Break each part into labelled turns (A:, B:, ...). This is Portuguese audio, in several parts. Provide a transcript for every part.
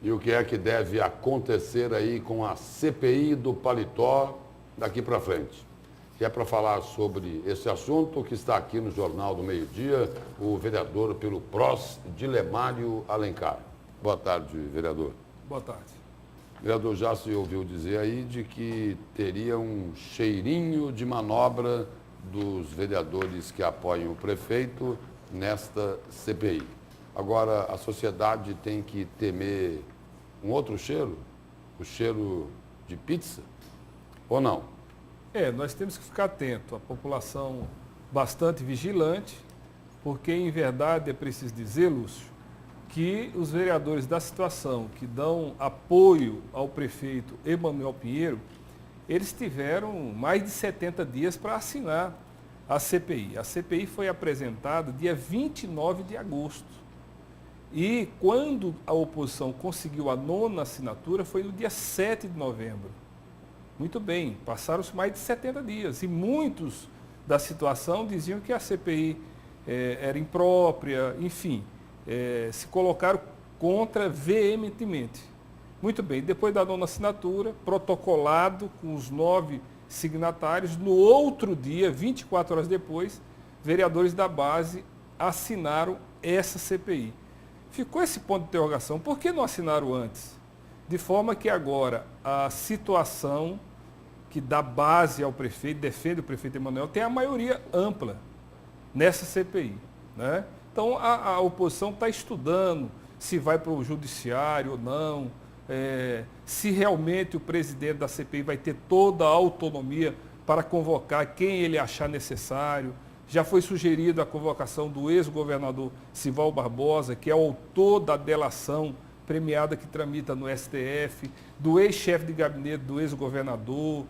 A: E o que é que deve acontecer aí com a CPI do Paletó daqui para frente? E é para falar sobre esse assunto que está aqui no Jornal do Meio-Dia, o vereador pelo PROS, Dilemário Alencar. Boa tarde, vereador.
B: Boa tarde.
A: Vereador, já se ouviu dizer aí de que teria um cheirinho de manobra dos vereadores que apoiam o prefeito nesta CPI. Agora, a sociedade tem que temer um outro cheiro? O cheiro de pizza? Ou não?
B: Nós temos que ficar atento, a população bastante vigilante, porque em verdade é preciso dizer, Lúcio, que os vereadores da situação que dão apoio ao prefeito Emanuel Pinheiro, eles tiveram mais de 70 dias para assinar a CPI. A CPI foi apresentada dia 29 de agosto. E quando a oposição conseguiu a 9ª assinatura foi no dia 7 de novembro. Muito bem, passaram-se mais de 70 dias e muitos da situação diziam que a CPI era imprópria, enfim, se colocaram contra veementemente. Muito bem, depois da 9ª assinatura, protocolado com os 9 signatários, no outro dia, 24 horas depois, vereadores da base assinaram essa CPI. Ficou esse ponto de interrogação, por que não assinaram antes? De forma que agora a situação que dá base ao prefeito, defende o prefeito Emanuel, tem a maioria ampla nessa CPI. Né? Então a oposição está estudando se vai para o judiciário ou não, se realmente o presidente da CPI vai ter toda a autonomia para convocar quem ele achar necessário. Já foi sugerido a convocação do ex-governador Sival Barbosa, que é o autor da delação premiada que tramita no STF, do ex-chefe de gabinete do ex-governador,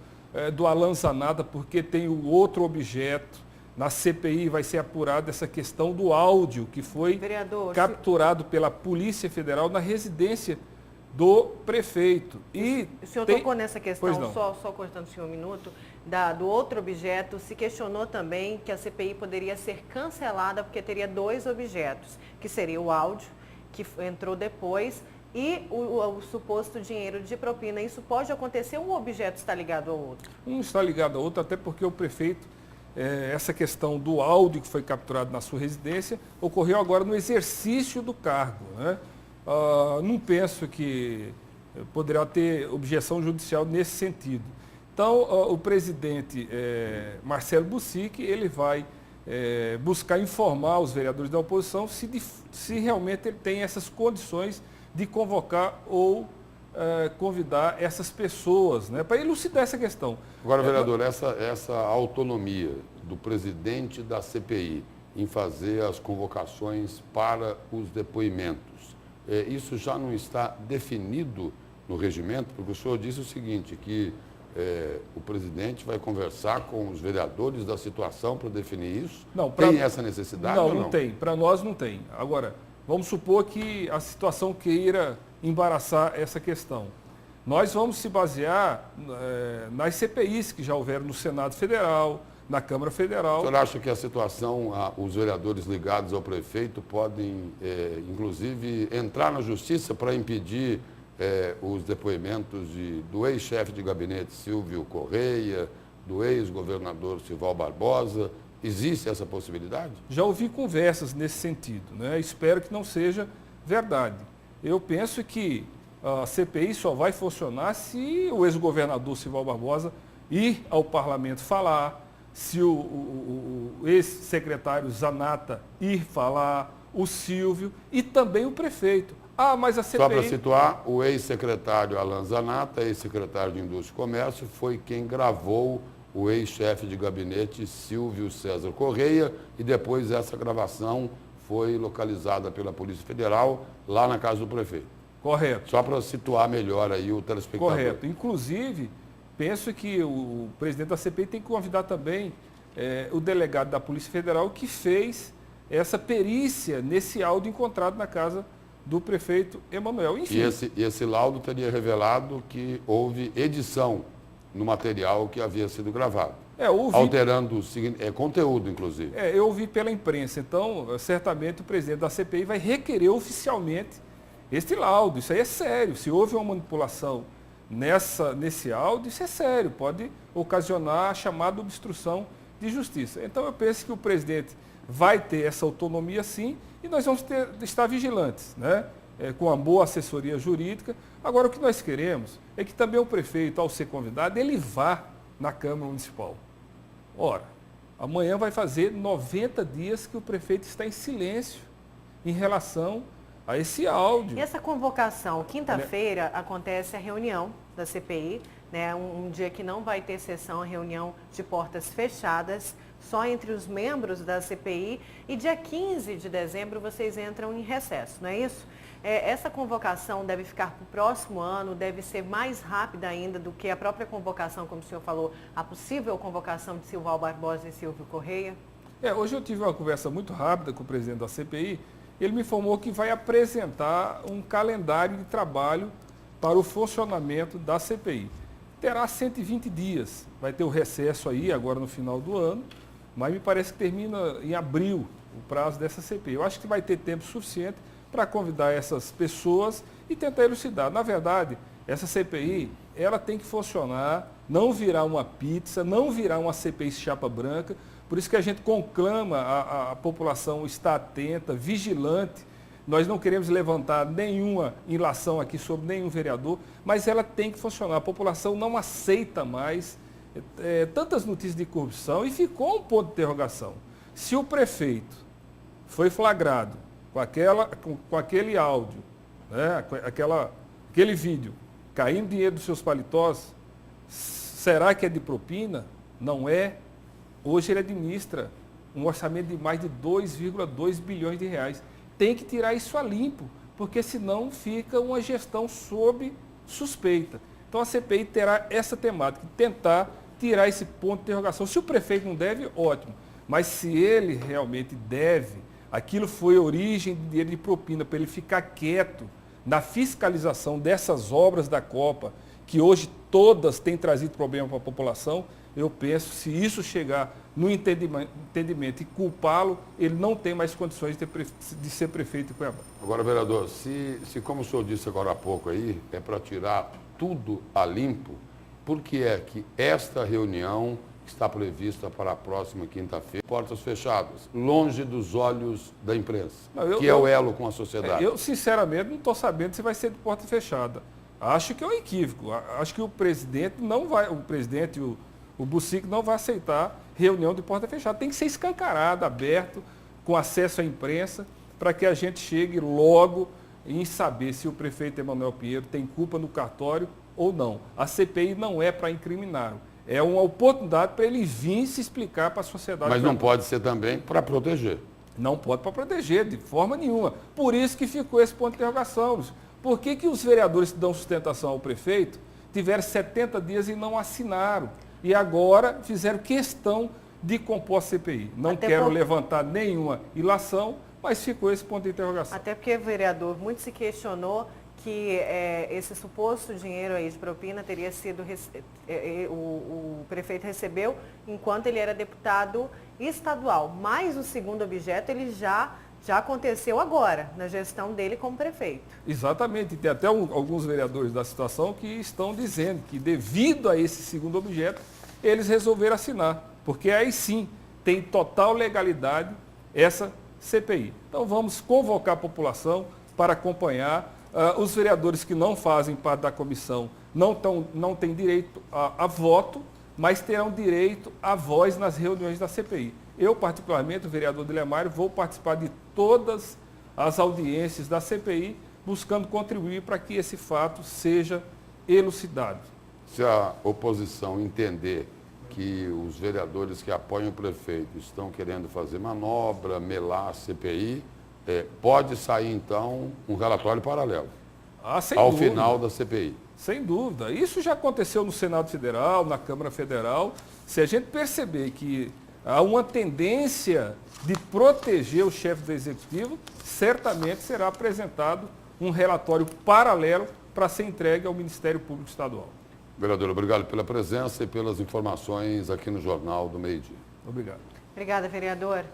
B: do Alan Zanata, porque tem o outro objeto. Na CPI vai ser apurada essa questão do áudio que foi capturado pela Polícia Federal na residência do prefeito.
C: E o senhor tocou nessa questão, só cortando o senhor um minuto, do outro objeto, se questionou também que a CPI poderia ser cancelada porque teria 2 objetos, que seria o áudio, que entrou depois, e o suposto dinheiro de propina. Isso pode acontecer, um objeto está ligado ao outro? Um
B: está ligado ao outro, até porque o prefeito, essa questão do áudio que foi capturado na sua residência, ocorreu agora no exercício do cargo. Né? Não penso que poderá ter objeção judicial nesse sentido. Então, o presidente Marcelo Bussic, ele vai buscar informar os vereadores da oposição se realmente ele tem essas condições de convocar ou convidar essas pessoas, né, para elucidar essa questão.
A: Agora, vereador, essa autonomia do presidente da CPI em fazer as convocações para os depoimentos, isso já não está definido no regimento? Porque o senhor disse o seguinte, que o presidente vai conversar com os vereadores da situação para definir isso? Tem essa necessidade ou não?
B: Não tem. Para nós não tem. Agora, vamos supor que a situação queira embaraçar essa questão. Nós vamos se basear nas CPIs que já houveram no Senado Federal, na Câmara Federal.
A: O senhor acha que a situação, os vereadores ligados ao prefeito podem, inclusive, entrar na justiça para impedir os depoimentos do ex-chefe de gabinete Silvio Correia, do ex-governador Sival Barbosa? Existe essa possibilidade?
B: Já ouvi conversas nesse sentido, né? Espero que não seja verdade. Eu penso que a CPI só vai funcionar se o ex-governador Sival Barbosa ir ao parlamento falar, se o ex-secretário Zanata ir falar, o Silvio e também o prefeito. Mas a CPI...
A: Só para situar, o ex-secretário Alan Zanata, ex-secretário de Indústria e Comércio, foi quem gravou o ex-chefe de gabinete Silvio César Correia e depois essa gravação foi localizada pela Polícia Federal lá na casa do prefeito.
B: Correto.
A: Só para situar melhor aí o telespectador.
B: Correto. Inclusive, penso que o presidente da CPI tem que convidar também o delegado da Polícia Federal que fez essa perícia nesse áudio encontrado na casa do prefeito Emanuel. Enfim.
A: E esse laudo teria revelado que houve edição no material que havia sido gravado. Alterando conteúdo, inclusive.
B: Eu ouvi pela imprensa. Então, certamente o presidente da CPI vai requerer oficialmente este laudo. Isso aí é sério. Se houve uma manipulação nesse áudio, isso é sério. Pode ocasionar a chamada obstrução de justiça. Então, eu penso que o presidente vai ter essa autonomia, sim, e nós vamos estar vigilantes, né? Com uma boa assessoria jurídica. Agora, o que nós queremos é que também o prefeito, ao ser convidado, ele vá na Câmara Municipal. Ora, amanhã vai fazer 90 dias que o prefeito está em silêncio em relação a esse áudio.
C: E essa convocação, quinta-feira acontece a reunião da CPI, né? Um dia que não vai ter sessão, a reunião de portas fechadas, só entre os membros da CPI, e dia 15 de dezembro vocês entram em recesso, não é isso? Essa convocação deve ficar para o próximo ano, deve ser mais rápida ainda do que a própria convocação, como o senhor falou, a possível convocação de Silval Barbosa e Silvio Correia?
B: Hoje eu tive uma conversa muito rápida com o presidente da CPI. Ele me informou que vai apresentar um calendário de trabalho para o funcionamento da CPI. Terá 120 dias, vai ter o recesso aí agora no final do ano, mas me parece que termina em abril o prazo dessa CPI. Eu acho que vai ter tempo suficiente para convidar essas pessoas e tentar elucidar. Na verdade, essa CPI, ela tem que funcionar, não virar uma pizza, não virar uma CPI chapa branca. Por isso que a gente conclama a população estar atenta, vigilante. Nós não queremos levantar nenhuma ilação aqui sobre nenhum vereador, mas ela tem que funcionar. A população não aceita mais tantas notícias de corrupção e ficou um ponto de interrogação. Se o prefeito foi flagrado com aquele áudio, né, aquele vídeo, caindo dinheiro dos seus paletós, será que é de propina? Não é. Hoje ele administra um orçamento de mais de 2,2 bilhões de reais. Tem que tirar isso a limpo, porque senão fica uma gestão sob suspeita. Então a CPI terá essa temática, tentar tirar esse ponto de interrogação. Se o prefeito não deve, ótimo. Mas se ele realmente deve, aquilo foi origem de dinheiro de propina, para ele ficar quieto na fiscalização dessas obras da Copa, que hoje todas têm trazido problema para a população, eu penso, se isso chegar no entendimento e culpá-lo, ele não tem mais condições de ser prefeito de Cuiabá.
A: Agora, vereador, se como o senhor disse agora há pouco aí, é para tirar tudo a limpo, por que é que esta reunião está prevista para a próxima quinta-feira, portas fechadas, longe dos olhos da imprensa, que é o elo com a sociedade?
B: Eu, sinceramente, não estou sabendo se vai ser de porta fechada. Acho que é um equívoco. Acho que o presidente o Bucic não vai aceitar reunião de porta fechada. Tem que ser escancarado, aberto, com acesso à imprensa, para que a gente chegue logo em saber se o prefeito Emanuel Pinheiro tem culpa no cartório ou não. A CPI não é para incriminar. É uma oportunidade para ele vir se explicar para a sociedade.
A: Mas não pode ser também para proteger.
B: Não pode para proteger, de forma nenhuma. Por isso que ficou esse ponto de interrogação. Por que os vereadores que dão sustentação ao prefeito tiveram 70 dias e não assinaram? E agora fizeram questão de compor a CPI. Não quero levantar nenhuma ilação, mas ficou esse ponto de interrogação.
C: Até porque, vereador, muito se questionou que esse suposto dinheiro aí de propina teria sido, o prefeito recebeu enquanto ele era deputado estadual. Mas o segundo objeto, ele já aconteceu agora, na gestão dele como prefeito.
B: Exatamente. Tem até alguns vereadores da situação que estão dizendo que, devido a esse segundo objeto, eles resolveram assinar. Porque aí sim tem total legalidade essa CPI. Então vamos convocar a população para acompanhar. Os vereadores que não fazem parte da comissão não têm direito a voto, mas terão direito a voz nas reuniões da CPI. Eu, particularmente, o vereador Dilemário, vou participar de todas as audiências da CPI, buscando contribuir para que esse fato seja elucidado.
A: Se a oposição entender que os vereadores que apoiam o prefeito estão querendo fazer manobra, melar a CPI, pode sair, então, um relatório paralelo ao final da CPI.
B: Sem dúvida. Isso já aconteceu no Senado Federal, na Câmara Federal. Se a gente perceber que há uma tendência de proteger o chefe do Executivo, certamente será apresentado um relatório paralelo para ser entregue ao Ministério Público Estadual.
A: Vereador, obrigado pela presença e pelas informações aqui no Jornal do Meio-Dia.
B: Obrigado.
C: Obrigada, vereador.